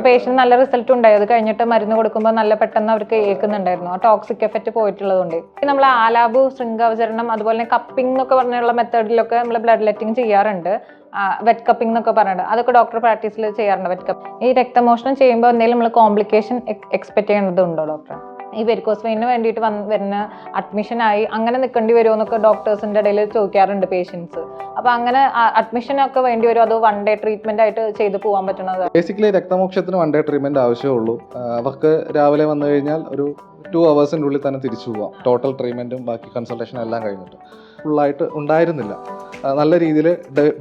Patient നല്ല result ഉണ്ടായി. അത് കഴിഞ്ഞിട്ട് മരുന്ന് കൊടുക്കുമ്പോൾ നല്ല പെട്ടെന്ന് അവർക്ക് ഏൽക്കുന്നുണ്ടായിരുന്നു. ആ ടോക്സിക് എഫക്റ്റ് പോയിട്ടുള്ളതുകൊണ്ട് നമ്മൾ ആലാബു, ശൃംഗാവചരണം, അതുപോലെ കപ്പിംഗ് എന്നൊക്കെ പറഞ്ഞുള്ള മെത്തേഡിലൊക്കെ നമ്മൾ ബ്ലഡ് ലെറ്റിംഗ് ചെയ്യാറുണ്ട്. വെറ്റ് കപ്പിംഗ് എന്നൊക്കെ പറഞ്ഞിട്ട് അതൊക്കെ ഡോക്ടർ പ്രാക്ടീസിൽ ചെയ്യാറുണ്ട്. വെറ്റ് കപ്പ് ഈ രക്തമോഷണം ചെയ്യുമ്പോൾ എന്തെങ്കിലും നമ്മൾ കോംപ്ലിക്കേഷൻ എക്സ്പെക്ട് ചെയ്യേണ്ടതുണ്ടോ ഡോക്ടർ? ഈ വെരിക്കോസ് വെയിന് വേണ്ടിയിട്ട് വരുന്ന അഡ്മിഷനായി അങ്ങനെ നിൽക്കേണ്ടി വരുമോ എന്നൊക്കെ ഡോക്ടേഴ്സിൻ്റെ ഇടയിൽ ചോദിക്കാറുണ്ട് പേഷ്യൻസ്. അപ്പോൾ അങ്ങനെ അഡ്മിഷനൊക്കെ വേണ്ടി വരുമോ, അതോ വൺ ഡേ ട്രീറ്റ്മെന്റ് ആയിട്ട് ചെയ്ത് പോകാൻ പറ്റുന്നത്? ബേസിക്കലി രക്തമോക്ഷത്തിന് വൺ ഡേ ട്രീറ്റ്മെന്റ് ആവശ്യമുള്ളൂ. അവർക്ക് രാവിലെ വന്നു കഴിഞ്ഞാൽ ഒരു 2 hours ഉള്ളിൽ തന്നെ തിരിച്ചു പോകാം. ടോട്ടൽ ട്രീറ്റ്മെന്റും ബാക്കി കൺസൾട്ടേഷനും എല്ലാം കഴിഞ്ഞിട്ട് ഫുള്ളായിട്ട് ഉണ്ടായിരുന്നില്ല. നല്ല രീതിയിൽ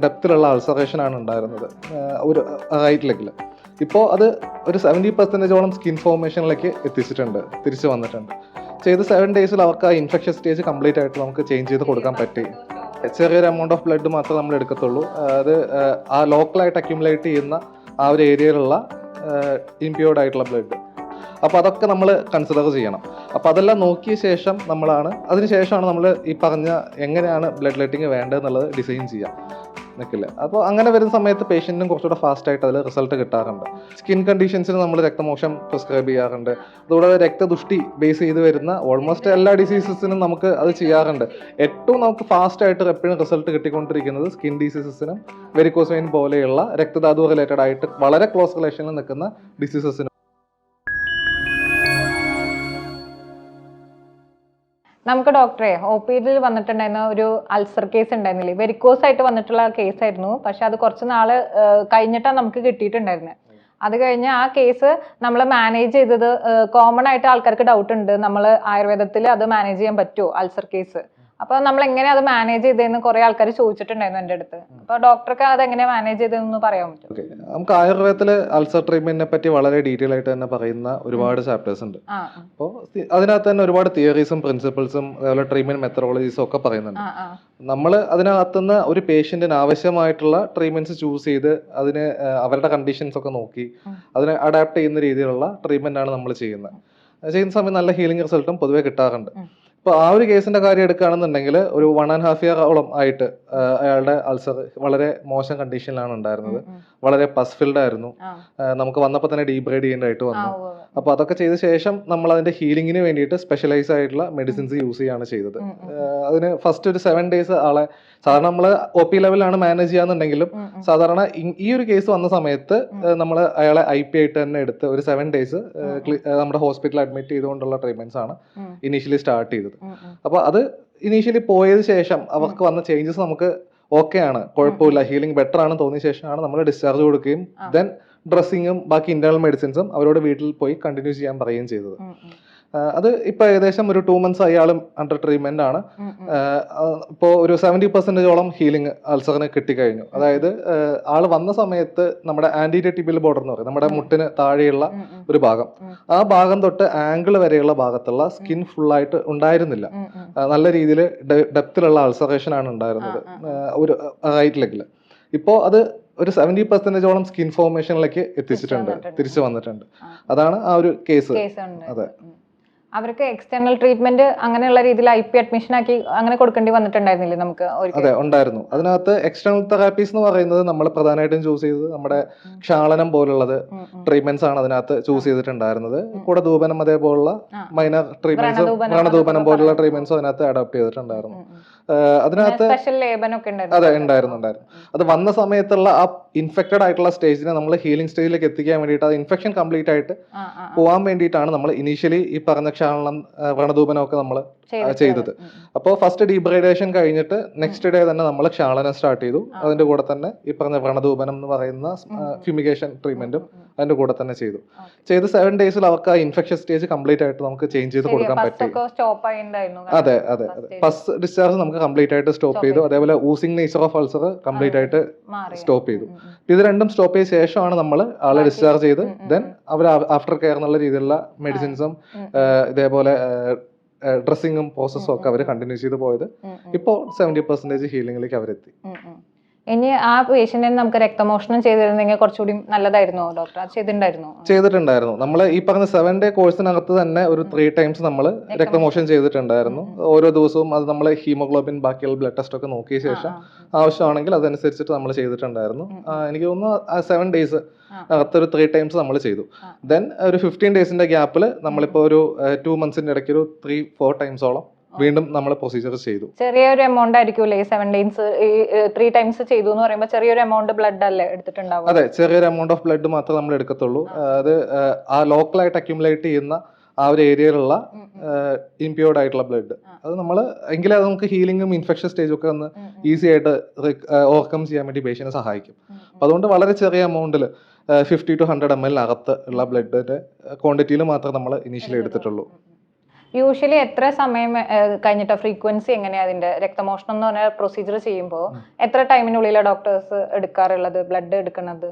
ഡെപ്തിലുള്ള അൾസറേഷനാണ് ഉണ്ടായിരുന്നത് ഒരു റൈറ്റ് ലെഗിൽ. ഇപ്പോൾ അത് ഒരു 70% സ്കിൻ ഫോർമേഷനിലേക്ക് എത്തിച്ചിട്ടുണ്ട്, തിരിച്ചു വന്നിട്ടുണ്ട്. ചെയ്ത് 7 days അവർക്ക് ആ ഇൻഫെക്ഷൻ സ്റ്റേജ് കംപ്ലീറ്റ് ആയിട്ട് നമുക്ക് ചേഞ്ച് ചെയ്ത് കൊടുക്കാൻ പറ്റി. ചെറിയൊരു എമൗണ്ട് ഓഫ് ബ്ലഡ് മാത്രമേ നമ്മൾ എടുക്കത്തുള്ളൂ. അത് ആ ലോക്കലായിട്ട് അക്യുമുലേറ്റ് ചെയ്യുന്ന ആ ഒരു ഏരിയയിലുള്ള ഇംപ്യൂർഡ് ആയിട്ടുള്ള ബ്ലഡ്. അപ്പോൾ അതൊക്കെ നമ്മൾ കൺസിഡർ ചെയ്യണം. അപ്പോൾ അതെല്ലാം നോക്കിയ ശേഷം അതിനുശേഷമാണ് നമ്മൾ ഈ പറഞ്ഞ എങ്ങനെയാണ് ബ്ലഡ് ലെറ്റിങ് വേണ്ടതെന്നുള്ളത് ഡിസൈൻ ചെയ്യാം നിൽക്കില്ല. അപ്പോൾ അങ്ങനെ വരുന്ന സമയത്ത് പേഷ്യൻറ്റിനും കുറച്ചുകൂടെ ഫാസ്റ്റായിട്ട് അതിൽ റിസൾട്ട് കിട്ടാറുണ്ട്. സ്കിൻ കണ്ടീഷൻസിന് നമ്മൾ രക്തമോക്ഷം പ്രിസ്ക്രൈബ് ചെയ്യാറുണ്ട്. അതുകൂടാതെ രക്തദുഷ്ടി ബേസ് ചെയ്ത് വരുന്ന ഓൾമോസ്റ്റ് എല്ലാ ഡിസീസസിനും നമുക്ക് അത് ചെയ്യാറുണ്ട്. ഏറ്റവും നമുക്ക് ഫാസ്റ്റായിട്ട് എപ്പോഴും റിസൾട്ട് കിട്ടിക്കൊണ്ടിരിക്കുന്നത് സ്കിൻ ഡിസീസസിനും വെരിക്കോസ് വെയിൻ പോലെയുള്ള രക്തധാതു റിലേറ്റഡ് ആയിട്ട് വളരെ ക്ലോസ് റിലേഷനിൽ നിൽക്കുന്ന ഡിസീസസിനും. നമുക്ക് ഡോക്ടറെ OPD വന്നിട്ടുണ്ടായിരുന്ന ഒരു അൾസർ കേസ് ഉണ്ടായിരുന്നില്ലേ, വെരിക്കോസ് ആയിട്ട് വന്നിട്ടുള്ള കേസായിരുന്നു. പക്ഷെ അത് കുറച്ച് നാള് കഴിഞ്ഞിട്ടാണ് നമുക്ക് കിട്ടിയിട്ടുണ്ടായിരുന്നത്. അത് കഴിഞ്ഞ് ആ കേസ് നമ്മൾ മാനേജ് ചെയ്തത്, കോമൺ ആയിട്ട് ആൾക്കാർക്ക് ഡൗട്ട് ഉണ്ട്, നമ്മൾ ആയുർവേദത്തിൽ അത് മാനേജ് ചെയ്യാൻ പറ്റുമോ അൾസർ കേസ്? അപ്പൊ നമ്മൾ എങ്ങനെ അത് മാനേജ് ചെയ്തതെന്ന് കുറെ ആൾക്കാർ ചോദിച്ചിട്ടുണ്ടായിരുന്നു എൻ്റെ അടുത്ത്. അപ്പൊ ഡോക്ടർക്ക് അത് എങ്ങനെ മാനേജ് ചെയ്തതെന്ന് പറയാൻ പറ്റും? നമുക്ക് ആയുർവേദത്തില് അൾസർ ട്രീറ്റ്മെന്റിനെ പറ്റി വളരെ ഡീറ്റെയിൽ ആയിട്ട് തന്നെ പറയുന്ന ഒരുപാട് ചാപ്റ്റേഴ്സ് ഉണ്ട്. അപ്പോൾ അതിനകത്ത് തന്നെ ഒരുപാട് തിയറീസും പ്രിൻസിപ്പിൾസും അതുപോലെ ട്രീറ്റ്മെന്റ് മെത്തഡോളജീസും ഒക്കെ പറയുന്നുണ്ട്. നമ്മൾ അതിനകത്തുനിന്ന് ഒരു പേഷ്യന്റിന് ആവശ്യമായിട്ടുള്ള ട്രീറ്റ്മെന്റ്സ് ചൂസ് ചെയ്ത് അതിന് അവരുടെ കണ്ടീഷൻസ് ഒക്കെ നോക്കി അതിനെ അഡാപ്റ്റ് ചെയ്യുന്ന രീതിയിലുള്ള ട്രീറ്റ്മെന്റ് ആണ് നമ്മൾ ചെയ്യുന്നത്. ചെയ്യുന്ന സമയം നല്ല ഹീലിംഗ് റിസൾട്ടും പൊതുവെ കിട്ടാറുണ്ട്. ഇപ്പോൾ ആ ഒരു കേസിന്റെ കാര്യം എടുക്കുകയാണെന്നുണ്ടെങ്കിൽ ഒരു 1.5 year ആയിട്ട് അയാളുടെ അൾസർ വളരെ മോശം കണ്ടീഷനിലാണ് ഉണ്ടായിരുന്നത്. വളരെ പസ്ഫിൽഡ് ആയിരുന്നു. നമുക്ക് വന്നപ്പോൾ തന്നെ ഡീബ്രൈഡ് ചെയ്യേണ്ടതായിട്ട് വന്നു. അപ്പോൾ അതൊക്കെ ചെയ്ത ശേഷം നമ്മൾ അതിന്റെ ഹീലിംഗിന് വേണ്ടിയിട്ട് സ്പെഷ്യലൈസ് ആയിട്ടുള്ള മെഡിസിൻസ് യൂസ് ചെയ്യാണ് ചെയ്തത്. അതിന് ഫസ്റ്റ് ഒരു 7 days ആളെ സാധാരണ നമ്മൾ OP ലെവലാണ് മാനേജ് ചെയ്യാന്നുണ്ടെങ്കിലും സാധാരണ ഈ ഒരു കേസ് വന്ന സമയത്ത് നമ്മൾ അയാളെ IP ആയിട്ട് തന്നെ എടുത്ത് ഒരു 7 days നമ്മുടെ ഹോസ്പിറ്റലിൽ അഡ്മിറ്റ് ചെയ്തുകൊണ്ടുള്ള ട്രീറ്റ്മെന്റ്സ് ആണ് ഇനീഷ്യലി സ്റ്റാർട്ട് ചെയ്തത്. അപ്പോൾ അത് ഇനീഷ്യലി പോയതിനു ശേഷം അവർക്ക് വന്ന ചേഞ്ചസ് നമുക്ക് ഓക്കെ ആണ്, കുഴപ്പമില്ല, ഹീലിംഗ് ബെറ്റർ ആണെന്ന് തോന്നിയ ശേഷമാണ് നമ്മൾ ഡിസ്ചാർജ് കൊടുക്കുകയും ദെൻ ഡ്രസ്സിങ്ങും ബാക്കി ഇന്റേണൽ മെഡിസിൻസും അവരോട് വീട്ടിൽ പോയി കണ്ടിന്യൂ ചെയ്യാൻ പറയുകയും ചെയ്തത്. അത് ഇപ്പൊ ഏകദേശം ഒരു 2 months അയാളും അണ്ടർ ട്രീറ്റ്മെന്റ് ആണ്. ഇപ്പോൾ ഒരു 70% ഹീലിംഗ് അൾസറിന് കിട്ടിക്കഴിഞ്ഞു. അതായത് ആള് വന്ന സമയത്ത് നമ്മുടെ ആന്റീരിയർ ടിബിയൽ ബോർഡർ എന്ന് പറയും, നമ്മുടെ മുട്ടിന് താഴെയുള്ള ഒരു ഭാഗം, ആ ഭാഗം തൊട്ട് ആംഗിൾ വരെയുള്ള ഭാഗത്തുള്ള സ്കിൻ ഫുള്ളായിട്ട് ഉണ്ടായിരുന്നില്ല. നല്ല രീതിയിൽ ഡെപ്തിലുള്ള അൾസറേഷൻ ആണ് ഉണ്ടായിരുന്നത് ഒരു റൈറ്റ് ലെഗിൽ. ഇപ്പോൾ അത് ഒരു 70% സ്കിൻ ഫോർമേഷനിലേക്ക് എത്തിച്ചിട്ടുണ്ട്, തിരിച്ചു വന്നിട്ടുണ്ട്. അതാണ് ആ ഒരു കേസ്. അതെ, അവർക്ക് എക്സ്റ്റേണൽ ട്രീറ്റ്മെന്റ് അങ്ങനെയുള്ള രീതിയിൽ IP അഡ്മിഷൻ ആക്കി അങ്ങനെ കൊടുക്കേണ്ടി വന്നിട്ടുണ്ടായിരുന്നില്ലേ നമുക്ക്? അതെ, ഉണ്ടായിരുന്നു. അതിനകത്ത് എക്സ്റ്റേണൽ തെറാപ്പീസ് എന്ന് പറയുന്നത് നമ്മൾ പ്രധാനമായിട്ടും ചൂസ് ചെയ്തത് നമ്മുടെ ക്ഷാളനം പോലുള്ളത് ട്രീറ്റ്മെന്റ്സ് ആണ് അതിനകത്ത് ചൂസ് ചെയ്തിട്ടുണ്ടായിരുന്നത്. കൂടെ ധൂപനം അതേപോലുള്ള മൈനർ ട്രീറ്റ്മെന്റ്സും വ്രണധൂപനം പോലുള്ള ട്രീറ്റ്മെന്റ്സും അതിനകത്ത് അഡോപ്റ്റ് ചെയ്തിട്ടുണ്ടായിരുന്നു. അതിനകത്ത് അതെ ഉണ്ടായിരുന്നു. അത് വന്ന സമയത്തുള്ള ആ ഇൻഫെക്റ്റഡ് ആയിട്ടുള്ള സ്റ്റേജിനെ നമ്മൾ ഹീലിംഗ് സ്റ്റേജിലേക്ക് എത്തിക്കാൻ വേണ്ടിയിട്ട്, അത് ഇൻഫെക്ഷൻ കംപ്ലീറ്റ് ആയിട്ട് പോകാൻ വേണ്ടിയിട്ടാണ് നമ്മൾ ഇനീഷ്യലി ഈ പറഞ്ഞ ക്ഷാളനം വ്രണധൂപനം ഒക്കെ നമ്മൾ ചെയ്തത്. അപ്പോൾ ഫസ്റ്റ് ഡീബ്രൈഡേഷൻ കഴിഞ്ഞിട്ട് നെക്സ്റ്റ് ഡേ തന്നെ നമ്മൾ ക്ഷാളനം സ്റ്റാർട്ട് ചെയ്തു. അതിന്റെ കൂടെ തന്നെ ഈ പറഞ്ഞ വ്രണധൂപനം എന്ന് പറയുന്ന ഫ്യൂമിഗേഷൻ ട്രീറ്റ്മെന്റും അതിന്റെ കൂടെ തന്നെ ചെയ്തു. 7 days അവർക്ക് ആ ഇൻഫെക്ഷൻ സ്റ്റേജ് കംപ്ലീറ്റ് ആയിട്ട് നമുക്ക് ചേഞ്ച് ചെയ്ത് കൊടുക്കാൻ പറ്റി. അതെ, ഫസ്റ്റ് ഡിസ്ചാർജ് നമുക്ക് കംപ്ലീറ്റ് ആയിട്ട് സ്റ്റോപ്പ് ചെയ്തു. അതേപോലെ ഊസിംഗ് നേച്ചർ ഓഫ് അൾസർ കംപ്ലീറ്റ് ആയിട്ട് സ്റ്റോപ്പ് ചെയ്തു. ഇത് രണ്ടും സ്റ്റോപ്പ് ചെയ്ത ശേഷമാണ് നമ്മൾ ആളെ ഡിസ്ചാർജ് ചെയ്ത് ദെൻ അവർ ആഫ്റ്റർ കെയർ എന്നുള്ള രീതിയിലുള്ള മെഡിസിൻസും ഇതേപോലെ ഡ്രസ്സിങ്ങും പ്രോസസ്സും ഒക്കെ അവർ കണ്ടിന്യൂ ചെയ്ത് പോയത്. ഇപ്പോൾ 70% ഹീലിംഗിലേക്ക് അവരെത്തി. ഇനി ആ പേഷ്യന്റിന് നമുക്ക് രക്തമോഷണം ചെയ്തിരുന്നെങ്കിൽ കുറച്ചുകൂടി നല്ലതായിരുന്നോ ഡോക്ടർ? അത് ചെയ്തിട്ടുണ്ടായിരുന്നു. നമ്മൾ ഈ പറഞ്ഞ 7 ഡേ കോഴ്സിനകത്ത് തന്നെ ഒരു 3 ടൈംസ് നമ്മൾ രക്തമോഷണം ചെയ്തിട്ടുണ്ടായിരുന്നു. ഓരോ ദിവസവും അത് നമ്മൾ ഹീമോഗ്ലോബിൻ ബാക്കിയുള്ള ബ്ലഡ് ടെസ്റ്റ് ഒക്കെ നോക്കിയ ശേഷം ആവശ്യമാണെങ്കിൽ അതനുസരിച്ചിട്ട് നമ്മൾ ചെയ്തിട്ടുണ്ടായിരുന്നു. എനിക്ക് തോന്നുന്നു ആ 7 ഡേയ്സ് അകത്തൊരു 3 ടൈംസ് നമ്മൾ ചെയ്തു. ദെൻ ഒരു 15 ഡേയ്സിന്റെ ഗ്യാപ്പിൽ നമ്മളിപ്പോൾ ഒരു 2 മന്ത്സിന്റെ ഇടയ്ക്ക് ഒരു 3-4 ടൈംസോളം വീണ്ടും നമ്മൾ പ്രൊസീജിയർ ചെയ്തു. ചെറിയൊരു എമൗണ്ട് ആയിരിക്കുമല്ലേ ഈ 7 ഡേയ്സ് 3 ടൈംസ് ചെയ്തു എന്ന് പറയുമ്പോൾ ചെറിയൊരു എമൗണ്ട് ബ്ലഡ് അല്ലേ എടുത്തിട്ടുണ്ടാവും? അതെ, ചെറിയൊരു എമൗണ്ട് ഓഫ് ബ്ലഡ് മാത്രമേ നമ്മൾ എടുക്കത്തുള്ളൂ. അത് ആ ലോക്കലായിട്ട് അക്യുമുലേറ്റ് ചെയ്യുന്ന ആ ഒരു ഏരിയയിലുള്ള ഇംപ്യൂർഡ് ആയിട്ടുള്ള ബ്ലഡ് അത് നമ്മൾ എങ്കിലും അത് നമുക്ക് ഹീലിംഗും ഇൻഫെക്ഷൻ സ്റ്റേജും ഒക്കെ ഒന്ന് ഈസി ആയിട്ട് ഓവർകം ചെയ്യാൻ വേണ്ടി പേഷ്യനെ സഹായിക്കും. അപ്പൊ അതുകൊണ്ട് വളരെ ചെറിയ എമൗണ്ടിൽ 50 to 100 ml അകത്ത് ഉള്ള ബ്ലഡിന്റെ ക്വാണ്ടിറ്റിയിൽ മാത്രമേ നമ്മൾ ഇനീഷ്യലി എടുത്തിട്ടുള്ളൂ. യൂഷ്വലി എത്ര സമയം കഴിഞ്ഞിട്ട് ഫ്രീക്വൻസി എങ്ങനെയാ അതിന്റെ രക്തമോഷണം എന്ന് പറഞ്ഞ പ്രൊസീജിയർ ചെയ്യുമ്പോൾ എത്ര ടൈമിനുള്ളിലാണ് ഡോക്ടേഴ്സ് എടുക്കാറുള്ളത് ബ്ലഡ് എടുക്കുന്നത്?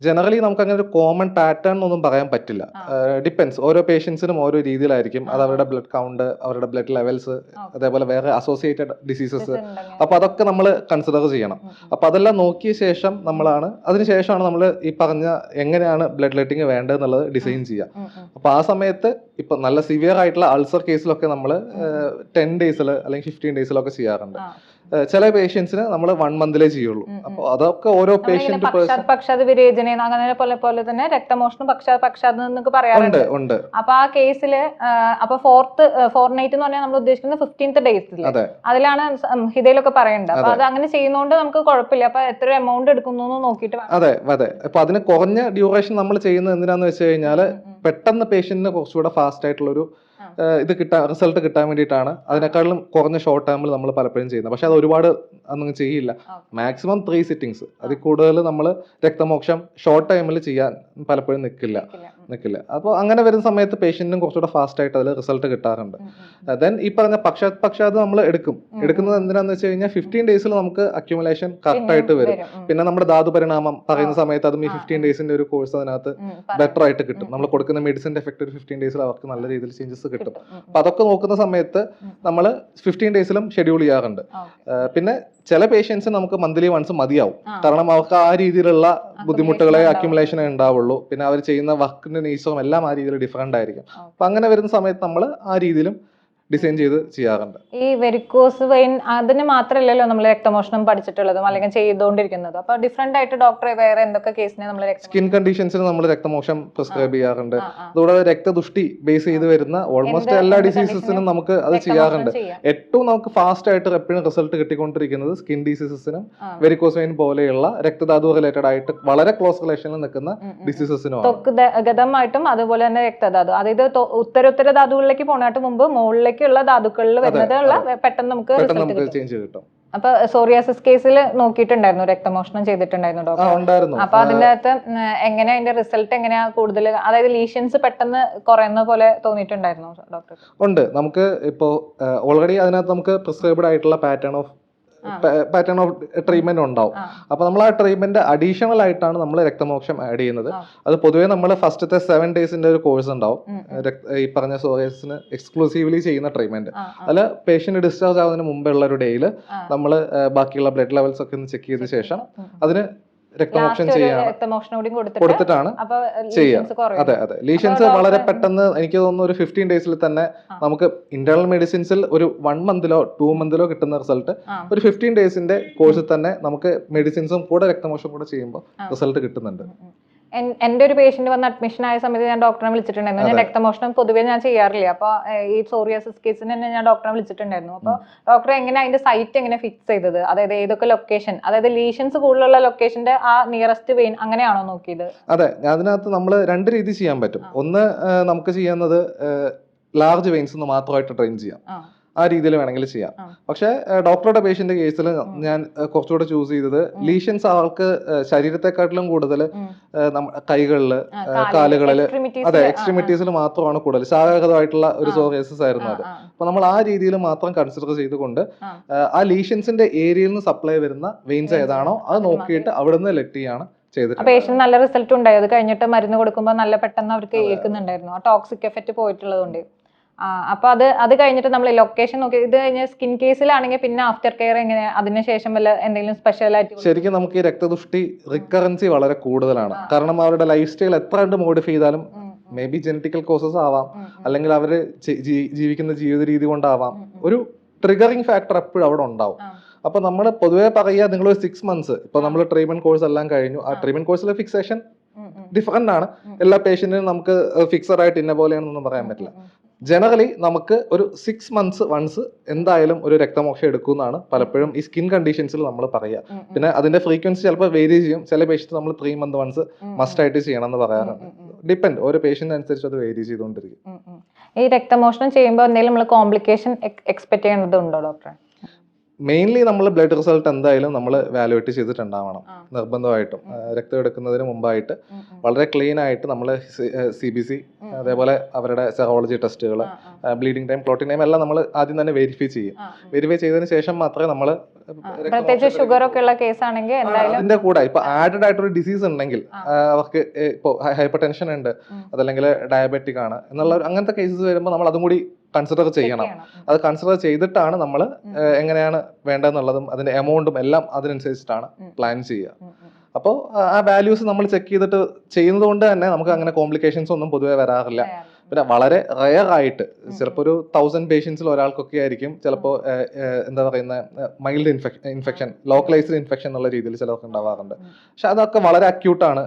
ജനറലി നമുക്ക് അങ്ങനെ ഒരു കോമൺ പാറ്റേൺ എന്നൊന്നും പറയാൻ പറ്റില്ല. ഡിപ്പെൻസ്, ഓരോ പേഷ്യൻസിനും ഓരോ രീതിയിലായിരിക്കും. അത് അവരുടെ ബ്ലഡ് കൗണ്ട്, അവരുടെ ബ്ലഡ് ലെവൽസ്, അതേപോലെ വേറെ അസോസിയേറ്റഡ് ഡിസീസസ്, അപ്പൊ അതൊക്കെ നമ്മൾ കൺസിഡർ ചെയ്യണം. അപ്പൊ അതെല്ലാം നോക്കിയ ശേഷം അതിനുശേഷമാണ് നമ്മൾ ഈ പറഞ്ഞ എങ്ങനെയാണ് ബ്ലഡ് ലെറ്റിംഗ് വേണ്ടതെന്നുള്ളത് ഡിസൈൻ ചെയ്യുക. അപ്പൊ ആ സമയത്ത് ഇപ്പൊ നല്ല സിവിയർ ആയിട്ടുള്ള അൾസർ കേസിലൊക്കെ നമ്മൾ 10 ഡേയ്സിൽ അല്ലെങ്കിൽ 15 ഡേയ്സിലൊക്കെ ചെയ്യാറുണ്ട്. ചില പേഷ്യൻസിന് നമ്മൾ 1 മന്തിലേ ചെയ്യുള്ളൂ. അപ്പൊ അതൊക്കെ ഓരോ പേഷ്യന്റ് അങ്ങനെ പോലെ തന്നെ രക്തമോഷണം പക്ഷാത് എന്നൊക്കെ പറയാറുണ്ട്. അപ്പൊ ആ കേസില് അപ്പൊ ഫോർത്ത് നൈറ്റ് എന്ന് പറഞ്ഞാൽ നമ്മൾ ഉദ്ദേശിക്കുന്നത് 15th ഡേയ്സിൽ അതിലാണ് ഹിതയിലൊക്കെ പറയേണ്ടത്. അപ്പൊ അത് അങ്ങനെ ചെയ്യുന്നതുകൊണ്ട് നമുക്ക് കുഴപ്പമില്ല. അപ്പൊ എത്ര എമൗണ്ട് എടുക്കുന്നു നോക്കിയിട്ട്. അതെ. അപ്പൊ അതിന് കുറഞ്ഞ ഡ്യൂറേഷൻ നമ്മൾ ചെയ്യുന്നത് എന്തിനാന്ന് വെച്ച് കഴിഞ്ഞാൽ പെട്ടെന്ന് പേഷ്യന്റിന് കുറച്ചുകൂടെ ഫാസ്റ്റ് ആയിട്ടുള്ളൊരു റിസൾട്ട് കിട്ടാൻ വേണ്ടിയിട്ടാണ്. അതിനേക്കാളും കുറഞ്ഞ ഷോർട്ട് ടൈമിൽ നമ്മൾ പലപ്പോഴും ചെയ്യുന്നത്. പക്ഷെ അത് ഒരുപാട് ഒന്നും ചെയ്യില്ല. മാക്സിമം 3 സിറ്റിംഗ്സ്, അതിൽ കൂടുതൽ നമ്മൾ രക്തമോക്ഷം ഷോർട്ട് ടൈമിൽ ചെയ്യാൻ പലപ്പോഴും നിൽക്കില്ല. അപ്പോൾ അങ്ങനെ വരുന്ന സമയത്ത് പേഷ്യന്റിനും കുറച്ചുകൂടെ ഫാസ്റ്റ് ആയിട്ട് അതിൽ റിസൾട്ട് കിട്ടാറുണ്ട്. ദെൻ ഈ പറഞ്ഞ പക്ഷാത് നമ്മൾ എടുക്കുന്നത് എന്തിനാന്ന് വെച്ച് കഴിഞ്ഞാൽ 15 ഡേയ്സിൽ നമുക്ക് അക്യുമുലേഷൻ കറക്റ്റ് ആയിട്ട് വരും. പിന്നെ നമ്മുടെ ധാതു പരിണാമം പറയുന്ന സമയത്ത് അതും ഈ 15 ഡേയ്സിന്റെ ഒരു കോഴ്സ് അതിനകത്ത് ബെറ്റർ ആയിട്ട് കിട്ടും. നമ്മൾ കൊടുക്കുന്ന മെഡിസിന്റെ എഫക്ട് ഒരു 15 ഡേയ്സിൽ അവർക്ക് നല്ല രീതിയിൽ ചേഞ്ചസ് കിട്ടും. അപ്പൊ അതൊക്കെ നോക്കുന്ന സമയത്ത് നമ്മൾ 15 ഡേയ്സിലും ഷെഡ്യൂൾ ചെയ്യാറുണ്ട്. പിന്നെ ചില പേഷ്യൻസ് നമുക്ക് മന്ത്ലി വൺസ് മതിയാവും. കാരണം അവർക്ക് ആ രീതിയിലുള്ള ബുദ്ധിമുട്ടുകളെ അക്യുമുലേഷനെ ഉണ്ടാവുള്ളൂ. പിന്നെ അവർ ചെയ്യുന്ന വർക്കിന്റെ നേച്ചറും എല്ലാം ആ രീതിയിൽ ഡിഫറെന്റ് ആയിരിക്കും. അപ്പൊ അങ്ങനെ വരുന്ന സമയത്ത് നമ്മൾ ആ രീതിയിലും ഡിസൈൻ ചെയ്ത് ചെയ്യാറുണ്ട്. ഈ വെരിക്കോസ് വെയിൻ അതിന് മാത്രമല്ലല്ലോ നമ്മൾ രക്തമോഷണം പഠിച്ചിട്ടുള്ളതും അല്ലെങ്കിൽ ചെയ്തുകൊണ്ടിരിക്കുന്നത്. അപ്പൊ ഡിഫറെന്റ് ആയിട്ട് ഡോക്ടറെ വേറെ എന്തൊക്കെ കേസിനെ നമ്മൾ സ്കിൻ കണ്ടീഷൻസിന് നമ്മൾ രക്തമോഷം പ്രിസ്ക്രൈബ് ചെയ്യാറുണ്ട്. അതുകൂടാതെ രക്തദുഷ്ടി ബേസ് ചെയ്ത് വരുന്ന ഓൾമോസ്റ്റ് എല്ലാ ഡിസീസസിനും നമുക്ക് അത് ചെയ്യാറുണ്ട്. ഏറ്റവും നമുക്ക് ഫാസ്റ്റ് ആയിട്ട് എപ്പോഴും റിസൾട്ട് കിട്ടിക്കൊണ്ടിരിക്കുന്നത് സ്കിൻ ഡിസീസസിനും വെരിക്കോസ് വെയിൻ പോലെയുള്ള രക്തധാതു റിലേറ്റഡ് ആയിട്ട് വളരെ ക്ലോസ് റിലേഷനിൽ നിൽക്കുന്ന ഡിസീസസിനും ഗതമായിട്ടും അതുപോലെ തന്നെ രക്തധാതു, അതായത് ഉത്തര ധാതുകളിലേക്ക് പോണായിട്ട് മുമ്പ് മുകളിലേക്ക് ധാതുക്കളിൽ വരുന്നത് പെട്ടെന്ന് നമുക്ക് ചേഞ്ച് കിട്ടും. അപ്പൊ സോറിയാസിസ് കേസിൽ നോക്കിയിട്ടുണ്ടായിരുന്നു, രക്തമോഷണം ചെയ്തിട്ടുണ്ടായിരുന്നു ഡോക്ടർ. അപ്പൊ അതിന്റെ അകത്ത് എങ്ങനെയാ അതിന്റെ റിസൾട്ട് എങ്ങനെയാ കൂടുതൽ, അതായത് ലീഷൻസ് പെട്ടെന്ന് കുറയുന്ന പോലെ തോന്നിയിട്ടുണ്ടായിരുന്നു ഡോക്ടർ? ഉണ്ട്. നമുക്ക് ഇപ്പോ ഓൾറെഡി അതിനകത്ത് നമുക്ക് പ്രിസ്ക്രൈബ്ഡ് ആയിട്ടുള്ള പാറ്റേൺ ഓഫ് ട്രീറ്റ്മെന്റ് ഉണ്ടാവും. അപ്പൊ നമ്മൾ ആ ട്രീറ്റ്മെന്റ് അഡീഷണൽ ആയിട്ടാണ് നമ്മൾ രക്തമോക്ഷം ആഡ് ചെയ്യുന്നത്. അത് പൊതുവെ നമ്മൾ ഫസ്റ്റത്തെ 7 ഡേയ്സിന്റെ ഒരു കോഴ്സ് ഉണ്ടാവും. ഈ പറഞ്ഞ സോറിയാസിന് എക്സ്ക്ലൂസീവ്ലി ചെയ്യുന്ന ട്രീറ്റ്മെന്റ്. അതിൽ പേഷ്യന്റ് ഡിസ്ചാർജ് ആവുന്നതിന് മുമ്പുള്ള ഒരു ഡേയിൽ നമ്മൾ ബാക്കിയുള്ള ബ്ലഡ് ലെവൽസ് ഒക്കെ ഒന്ന് ചെക്ക് ചെയ്ത ശേഷം അതിന് രക്തമോക്ഷം കൊടുത്തിട്ടാണ് ചെയ്യുക. അതെ. ലീഷൻസ് വളരെ പെട്ടെന്ന് എനിക്ക് തോന്നുന്നു ഒരു 15 ഡേയ്സിൽ തന്നെ നമുക്ക് ഇന്റേണൽ മെഡിസിൻസിൽ ഒരു 1 മന്തിലോ 2 മന്തിലോ കിട്ടുന്ന റിസൾട്ട് ഒരു 15 ഡേയ്സിന്റെ കോഴ്സിൽ തന്നെ നമുക്ക് മെഡിസിൻസും കൂടെ രക്തമോഷം കൂടെ ചെയ്യുമ്പോൾ റിസൾട്ട് കിട്ടുന്നുണ്ട്. എന്റെ ഒരു പേഷ്യന്റ് വന്ന് അഡ്മിഷൻ ആയ സമയത്ത് ഞാൻ ഡോക്ടറെ വിളിച്ചിട്ടുണ്ടായിരുന്നു. ഞാൻ രക്തമോഷണം പൊതുവേ ഞാൻ ചെയ്യാറില്ല. അപ്പൊ ഈ സോറിയാസിസ് കേസിന് തന്നെ ഞാൻ ഡോക്ടറെ വിളിച്ചിട്ടുണ്ടായിരുന്നു. അപ്പൊ ഡോക്ടർ എങ്ങനെ അതിന്റെ സൈറ്റ് എങ്ങനെ ഫിക്സ് ചെയ്തത്, അതായത് ഏതൊക്കെ ലൊക്കേഷൻ, അതായത് ലീഷൻസ് കൂടുതലുള്ള ലൊക്കേഷന്റെ ആ നിയറസ്റ്റ് വെയിൻ അങ്ങനെയാണോ നോക്കിയത്? അതെ, അതിനകത്ത് നമ്മൾ 2 രീതി ചെയ്യാൻ പറ്റും. ഒന്ന് നമുക്ക് ചെയ്യുന്നത് ലാർജ് വെയിൻസ് മാത്രമായിട്ട് ട്രെയിൻ ചെയ്യാം. ആ രീതിയിൽ വേണമെങ്കിൽ ചെയ്യാം. പക്ഷെ ഡോക്ടറുടെ പേഷ്യന്റ് കേസിൽ ഞാൻ കുറച്ചുകൂടെ ചൂസ് ചെയ്തത് ലീഷൻസ് ആൾക്ക് ശരീരത്തെക്കാട്ടിലും കൂടുതൽ കൈകളില്, കാലുകളില്, അതെ എക്സ്ട്രീമിറ്റീസിൽ മാത്രമാണ് കൂടുതൽ ശാഖാഗതമായിട്ടുള്ള ഒരു സോറിയാസിസ് ആയിരുന്നു അത്. അപ്പൊ നമ്മൾ ആ രീതിയിൽ മാത്രം കൺസിഡർ ചെയ്തുകൊണ്ട് ആ ലീഷൻസിന്റെ ഏരിയയിൽ നിന്ന് സപ്ലൈ വരുന്ന വെയിൻസ് ഏതാണോ അത് നോക്കിയിട്ട് അവിടുന്ന് ലെറ്റ് ചെയ്യാണ് ചെയ്തിട്ടുണ്ട്. പേഷ്യന്റ് നല്ല റിസൾട്ട് ഉണ്ടായി. അത് കഴിഞ്ഞിട്ട് മരുന്ന് കൊടുക്കുമ്പോൾ നല്ല പെട്ടെന്ന് അവർക്ക് ഏൽക്കുന്നുണ്ടായിരുന്നു. ആ ടോക്സിക് എഫക്ട് പോയിട്ടുള്ളതുകൊണ്ട്. അപ്പൊ അത് കഴിഞ്ഞിട്ട് നമ്മൾ ലൊക്കേഷൻ നോക്കി ഇത് കഴിഞ്ഞ സ്കിൻ കേസിലാണെങ്കിൽ പിന്നെ ആഫ്റ്റർ കെയർ എങ്ങനെ അതിനുശേഷം വല്ല എന്തെങ്കിലും സ്പെഷ്യൽ ആയിട്ട്? ശരിക്കും നമുക്ക് ഈ രക്തദുഷ്ടി റിക്കറൻസി വളരെ കൂടുതലാണ്. കാരണം അവരുടെ ലൈഫ് സ്റ്റൈൽ എത്ര കണ്ട് മോഡിഫൈ ചെയ്താലും മേ ബി ജനറ്റിക്കൽ കോസസ് ആവാം, അല്ലെങ്കിൽ അവര് ജീവിക്കുന്ന ജീവിത രീതി കൊണ്ടാവാം, ഒരു ട്രിഗറിങ് ഫാക്ടർ എപ്പോഴും അവിടെ ഉണ്ടാവും. അപ്പൊ നമ്മൾ പൊതുവെ പറയുക, നിങ്ങൾ ഒരു 6 months ഇപ്പൊ നമ്മൾ ട്രീറ്റ്മെന്റ് കോഴ്സ് എല്ലാം കഴിഞ്ഞു, ആ ട്രീറ്റ്മെന്റ് കോഴ്സിലെ ഫിക്സേഷൻ ഡിഫറെന്റ് ആണ്. എല്ലാ പേഷ്യന്റിനും നമുക്ക് ഫിക്സഡ് ആയിട്ട് ഇന്ന പോലെയാണെന്നൊന്നും പറയാൻ പറ്റില്ല. ജനറലി നമുക്ക് ഒരു 6 months വൺസ് എന്തായാലും ഒരു രക്തമോക്ഷം എടുക്കുമെന്നാണ് പലപ്പോഴും ഈ സ്കിൻ കണ്ടീഷൻസിൽ നമ്മൾ പറയുക. പിന്നെ അതിന്റെ ഫ്രീക്വൻസി ചിലപ്പോൾ വേരി ചെയ്യും. ചില പേഷ്യൻസ് നമ്മൾ 3 months വൺസ് മസ്റ്റ് ആയിട്ട് ചെയ്യണം എന്ന് പറയാറുണ്ട്. ഡിപ്പെൻഡ്, ഓരോ പേഷ്യന്റ് അനുസരിച്ച് അത് വേരി ചെയ്തുകൊണ്ടിരിക്കും. ഈ രക്തമോഷണം ചെയ്യുമ്പോൾ എന്തെങ്കിലും നമ്മൾ കോംപ്ലിക്കേഷൻ എക്സ്പെക്ട് ചെയ്യേണ്ടതുണ്ടോ ഡോക്ടറെ? മെയിൻലി നമ്മൾ ബ്ലഡ് റിസൾട്ട് എന്തായാലും നമ്മൾ വാലുവേറ്റ് ചെയ്തിട്ടുണ്ടാവണം നിർബന്ധമായിട്ടും. രക്തം എടുക്കുന്നതിന് മുമ്പായിട്ട് വളരെ ക്ലീൻ ആയിട്ട് നമ്മൾ CBC, അതേപോലെ അവരുടെ സെറോളജി ടെസ്റ്റുകൾ, ബ്ലീഡിംഗ് ടൈം, ക്ലോട്ടിംഗ് ടൈം എല്ലാം നമ്മൾ ആദ്യം തന്നെ വെരിഫൈ ചെയ്യും. വെരിഫൈ ചെയ്തതിന് ശേഷം മാത്രമേ നമ്മൾ പ്രത്യേകിച്ച് ഷുഗർ ഒക്കെ ഉള്ള കേസ് ആണെങ്കിൽ എന്തായാലും അതിന്റെ കൂടെ ഇപ്പൊ ആഡഡ് ആയിട്ടൊരു ഡിസീസ് ഉണ്ടെങ്കിൽ, അവർക്ക് ഇപ്പോൾ ഹൈപ്പർ ടെൻഷൻ ഉണ്ട്, അതല്ലെങ്കിൽ ഡയബറ്റിക് ആണ് എന്നുള്ള അങ്ങനത്തെ കേസസ് വരുമ്പോൾ നമ്മൾ അതും കൂടി കൺസിഡർ ചെയ്യണം. അത് കൺസിഡർ ചെയ്തിട്ടാണ് നമ്മൾ എങ്ങനെയാണ് വേണ്ടതെന്നുള്ളതും അതിന്റെ എമൗണ്ടും എല്ലാം അതിനനുസരിച്ചിട്ടാണ് പ്ലാൻ ചെയ്യുക. അപ്പോൾ ആ വാല്യൂസ് നമ്മൾ ചെക്ക് ചെയ്തിട്ട് ചെയ്യുന്നത് കൊണ്ട് തന്നെ നമുക്ക് അങ്ങനെ കോംപ്ലിക്കേഷൻസ് ഒന്നും പൊതുവെ വരാറില്ല. പിന്നെ വളരെ റയർ ആയിട്ട് ചിലപ്പോൾ ഒരു 1000 പേഷ്യൻസിൽ ഒരാൾക്കൊക്കെ ആയിരിക്കും ചിലപ്പോൾ എന്താ പറയുന്ന മൈൽഡ് ഇൻഫെക്ഷൻ, ലോക്കലൈസ്ഡ് ഇൻഫെക്ഷൻ എന്നുള്ള രീതിയിൽ ചിലർക്ക് ഉണ്ടാവാറുണ്ട്. പക്ഷെ അതൊക്കെ വളരെ അക്യൂട്ടാണ്.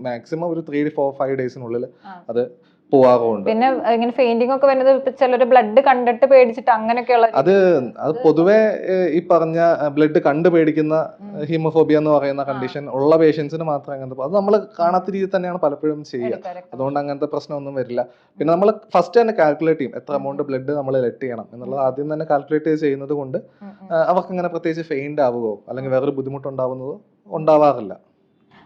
മാക്സിമം ഒരു 3 to 5 ഡേയ്സിനുള്ളിൽ അത് പോവാറുണ്ട്. പിന്നെ ഇങ്ങനെ ഫെയിന്റിംഗ് ഒക്കെ വരുന്നത് ചിലർ ബ്ലഡ് കണ്ടിട്ട് പേടിച്ചിട്ട് അങ്ങനെയൊക്കെയുള്ള അത് പൊതുവെ ഈ പറഞ്ഞ ബ്ലഡ് കണ്ടു പേടിക്കുന്ന ഹീമോഫോബിയ എന്ന് പറയുന്ന കണ്ടീഷൻ ഉള്ള പേഷ്യൻസിന് മാത്രമേ അങ്ങനത്തെ, അത് നമ്മൾ കാണാത്ത രീതിയിൽ തന്നെയാണ് പലപ്പോഴും ചെയ്യുക. അതുകൊണ്ട് അങ്ങനത്തെ പ്രശ്നമൊന്നും വരില്ല. പിന്നെ നമ്മൾ ഫസ്റ്റ് തന്നെ കാൽക്കുലേറ്റ് ചെയ്യും എത്ര എമൗണ്ട് ബ്ലഡ് നമ്മൾ ലെറ്റ് ചെയ്യണം എന്നുള്ളത് ആദ്യം തന്നെ കാൽക്കുലേറ്റ് ചെയ്യുന്നത് കൊണ്ട് അവർക്ക് ഇങ്ങനെ പ്രത്യേകിച്ച് ഫെയിൻഡ് ആവുകയോ അല്ലെങ്കിൽ വേറൊരു ബുദ്ധിമുട്ടുണ്ടാവുന്നതോ ഉണ്ടാവാറില്ല.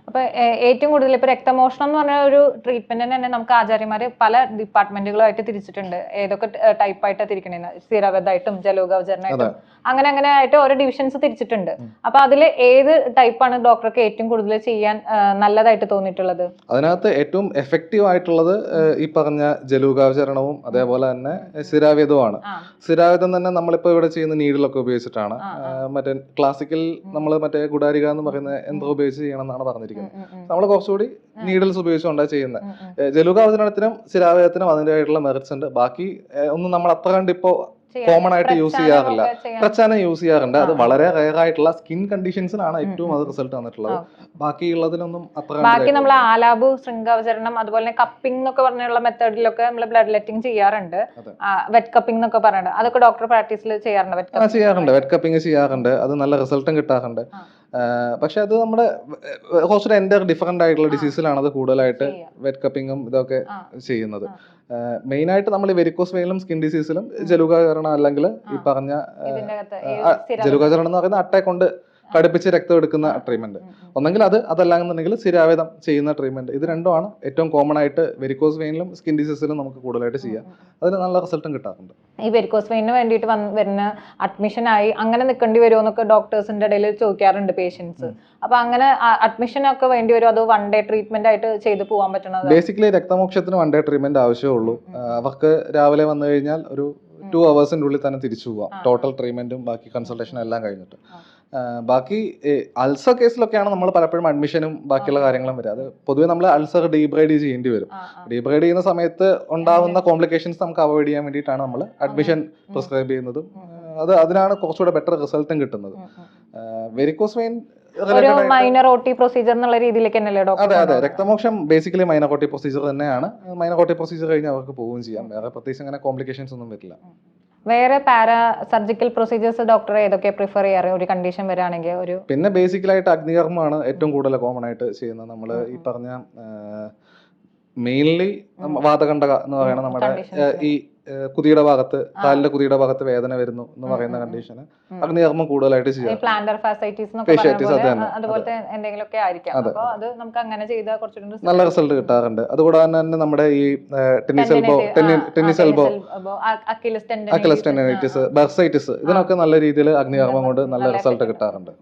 അപ്പൊ ഏറ്റവും കൂടുതൽ ഇപ്പൊ രക്തമോഷണം എന്ന് പറഞ്ഞ ഒരു ട്രീറ്റ്മെന്റിന് തന്നെ നമുക്ക് ആചാര്യന്മാര് പല ഡിപ്പാർട്ട്മെന്റുകളായിട്ട് തിരിച്ചിട്ടുണ്ട്. ഏതൊക്കെ ടൈപ്പായിട്ട് തിരിക്കണേന്ന്, സ്ഥിരവതായിട്ടും ജലോകാവചരണമായിട്ടും അങ്ങനെ ആയിട്ട് ഓരോ ഡിവിഷൻസ് തിരിച്ചിട്ടുണ്ട്. അപ്പൊ അതിൽ ഏത് ടൈപ്പാണ് ഡോക്ടർക്ക് ഏറ്റവും കൂടുതൽ ചെയ്യാൻ നല്ലതായിട്ട് തോന്നിയിട്ടുള്ളത്? അതിനകത്ത് ഏറ്റവും എഫക്റ്റീവ് ആയിട്ടുള്ളത് ഈ പറഞ്ഞ ജലൂകാവചരണവും അതേപോലെ തന്നെ സ്ഥിരാവേദവുമാണ്. സ്ഥിരാവേദം തന്നെ നമ്മളിപ്പോ ഇവിടെ ചെയ്യുന്ന നീഡിലൊക്കെ ഉപയോഗിച്ചിട്ടാണ്. മറ്റേ ക്ലാസിക്കൽ നമ്മൾ മറ്റേ ഗുഡാരിക എന്ന് പറയുന്ന യന്ത്രം ഉപയോഗിച്ച് ചെയ്യണം എന്നാണ് പറഞ്ഞിരിക്കുന്നത്. നമ്മൾ കുറച്ചുകൂടി നീഡിൽസ് ഉപയോഗിച്ചുകൊണ്ടാണ് ചെയ്യുന്നത്. ജലൂകാവചരണത്തിനും സ്ഥിരാവേദത്തിനും അതിൻ്റെതായിട്ടുള്ള മെറിറ്റ്സ് ഉണ്ട്. ബാക്കി ഒന്നും നമ്മൾ അത്ര കണ്ട് ഇപ്പോ കോമൺ ആയിട്ട് യൂസ് ചെയ്യാറില്ല. പ്രച്ചാനം യൂസ് ചെയ്യാറുണ്ട്. അത് വളരെ റയർ ആയിട്ടുള്ള സ്കിൻ കണ്ടീഷൻസിനാണ് ഏറ്റവും അത് റിസൾട്ട് വന്നിട്ടുള്ളത്. ബാക്കിയുള്ളതിനൊന്നും അത്ര. ബാക്കി നമ്മൾ ആലാബു, ശൃംഗാവചരണം, അതുപോലെ കപ്പിംഗ് എന്നൊക്കെ പറഞ്ഞുള്ള മെത്തേഡിലൊക്കെ നമ്മൾ ബ്ലഡ് ലെറ്റിംഗ് ചെയ്യാറുണ്ട്. വെറ്റ് കപ്പിംഗ് എന്നൊക്കെ പറയുന്നത് അതൊക്കെ ഡോക്ടർ പ്രാക്ടീസിൽ ചെയ്യാറുണ്ട്. വെറ്റ് കപ്പിംഗ് ചെയ്യാറുണ്ട്. അത് നല്ല റിസൾട്ടും കിട്ടാറുണ്ട്. പക്ഷെ അത് നമ്മുടെ കുറച്ചൊരു എൻ്റെ ഡിഫറെന്റ് ആയിട്ടുള്ള ഡിസീസിലാണ് അത് കൂടുതലായിട്ട് വെറ്റ് കപ്പിങ്ങും ഇതൊക്കെ ചെയ്യുന്നത്. മെയിൻ ആയിട്ട് നമ്മൾ വെരിക്കോസ് വെയിലും സ്കിൻ ഡിസീസിലും ജലൂകാചരണം അല്ലെങ്കിൽ ഈ പറഞ്ഞ ജലൂകാചരണം എന്ന് പറയുന്ന അട്ടയെ കൊണ്ട് കടുപ്പിച്ച് രക്തം എടുക്കുന്ന ട്രീറ്റ്മെന്റ്. ഒന്നെങ്കിൽ അതല്ലാന്നുണ്ടെങ്കിൽ സ്ഥിരാവേദം ചെയ്യുന്ന ട്രീറ്റ്മെന്റ്. ഇത് രണ്ടുമാണ് ഏറ്റവും കോമൺ ആയിട്ട് വെരിക്കോസ് വെയിനിലും സ്കിൻ ഡിസീസിലും നമുക്ക് കൂടുതലായിട്ട് ചെയ്യാം. അതിന് നല്ല റിസൾട്ടും കിട്ടാറുണ്ട്. ഈ വെരിക്കോസ് വെയിന് വേണ്ടിയിട്ട് വരുന്ന അഡ്മിഷൻ ആയി അങ്ങനെ നിൽക്കേണ്ടി വരുമോ എന്നൊക്കെ ഡോക്ടേഴ്സിന്റെ ഇടയിൽ ചോദിക്കാറുണ്ട് പേഷ്യൻസ്. അപ്പൊ അങ്ങനെ അഡ്മിഷൻ ഒക്കെ വേണ്ടി വരും, അത് 1 day ട്രീറ്റ്മെന്റ് ആയിട്ട് ചെയ്ത് പോകാൻ പറ്റണത്? ബേസിക്കലി രക്തമോക്ഷത്തിന് 1 day ട്രീറ്റ്മെന്റ് ആവശ്യമുള്ളൂ. അവർക്ക് രാവിലെ വന്നു കഴിഞ്ഞാൽ ഒരു 2 hours ഉള്ളിൽ തന്നെ തിരിച്ചു പോവാം. ടോട്ടൽ ട്രീറ്റ്മെന്റും ബാക്കി കൺസൾട്ടേഷനും എല്ലാം കഴിഞ്ഞിട്ട്. ബാക്കി അൾസർ കേസിലൊക്കെയാണ് നമ്മൾ പലപ്പോഴും അഡ്മിഷനും ബാക്കിയുള്ള കാര്യങ്ങളും വരിക. അത് പൊതുവെ നമ്മൾ അൾസർ ഡീബ്രൈഡ് ചെയ്യേണ്ടി വരും. ഡീബ്രൈഡ് ചെയ്യുന്ന സമയത്ത് ഉണ്ടാവുന്ന കോംപ്ലിക്കേഷൻസ് നമുക്ക് അവോയ്ഡ് ചെയ്യാൻ വേണ്ടിയിട്ടാണ് നമ്മൾ അഡ്മിഷൻ പ്രിസ്ക്രൈബ് ചെയ്യുന്നതും. അതിനാണ് കുറച്ചുകൂടെ ബെറ്റർ റിസൾട്ടും കിട്ടുന്നത്. വെരിക്കോസ് വെയിൻ ഒരു മൈനർ OT പ്രൊസീജർ എന്നുള്ള രീതിയിലേക്ക് തന്നെയല്ലേ ഡോക്ടർ? അതെ, രക്തമോക്ഷം ബേസിക്കലി മൈനർ OT പ്രൊസീജർ തന്നെയാണ്. മൈനർ OT പ്രൊസീജർ കഴിഞ്ഞ് അവർക്ക് പോവുകയും ചെയ്യാം. വേറെ പ്രത്യേകിച്ച് അങ്ങനെ കോംപ്ലിക്കേഷൻസ് ഒന്നും വരില്ല. വേറെ പാരാ സർജിക്കൽ പ്രൊസീജിയേഴ്സ് ഡോക്ടർ ഏതൊക്കെ പ്രിഫർ ചെയ്യാറ് ഒരു കണ്ടീഷൻ വരാണെങ്കിൽ? പിന്നെ ബേസിക്കലായിട്ട് അഗ്നികർമ്മമാണ് ഏറ്റവും കൂടുതൽ കോമൺ ആയിട്ട് ചെയ്യുന്നത്. നമ്മൾ ഈ പറഞ്ഞ മെയിൻലി വാതകണ്ഠക എന്ന് പറയുന്ന നമ്മുടെ ഈ കുതിയുടെ ഭാഗത്ത്, കാലിന്റെ കുതിയുടെ ഭാഗത്ത് വേദന വരുന്നു എന്ന് പറയുന്ന കണ്ടീഷന് അഗ്നികർമ്മം കൂടുതലായിട്ട് ചെയ്യാം. നല്ല റിസൾട്ട് കിട്ടാറുണ്ട്. അതുകൂടാതെ തന്നെ നമ്മുടെ ഈ ടെന്നീസ് എൽബോ, അക്കിലസ് ടെൻഡിനൈറ്റിസ്, ബർസൈറ്റിസ്, ഇതിനൊക്കെ നല്ല രീതിയിൽ അഗ്നികർമ്മം കൊണ്ട് നല്ല റിസൾട്ട് കിട്ടാറുണ്ട്.